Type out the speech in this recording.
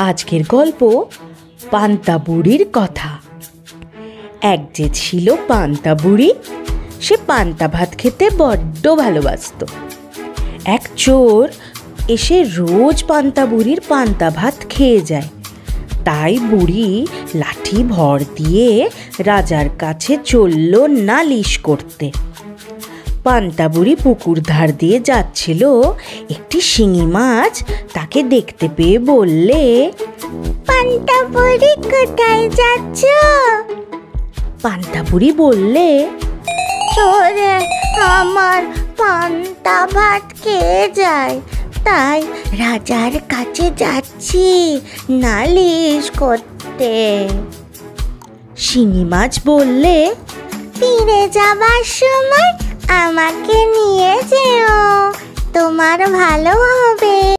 আজকের গল্প পান্তা বুড়ির কথা। এক যে ছিল পান্তা বুড়ি, সে পান্তা ভাত খেতে বড্ড ভালোবাসত। এক চোর এসে রোজ পান্তা বুড়ির পান্তা ভাত খেয়ে যায়। তাই বুড়ি লাঠি ভর দিয়ে রাজার কাছে চলল নালিশ করতে। পান্তা বুড়ি পুকুর ধার দিয়ে যাচ্ছিল, একটি শিঙি মাছ তাকে দেখতে পেয়ে বললে, পান্তা বুড়ি কোথায় যাচ্ছ? পান্তা বুড়ি বললে, চোরে আমার পান্তা ভাত খেয়ে যায়, তাই রাজার কাছে যাচ্ছি নালিশ করতে। শিঙি মাছ বললে, ফিরে যাবার সময় আমাকে নিয়ে যেও, তোমার ভালো হবে।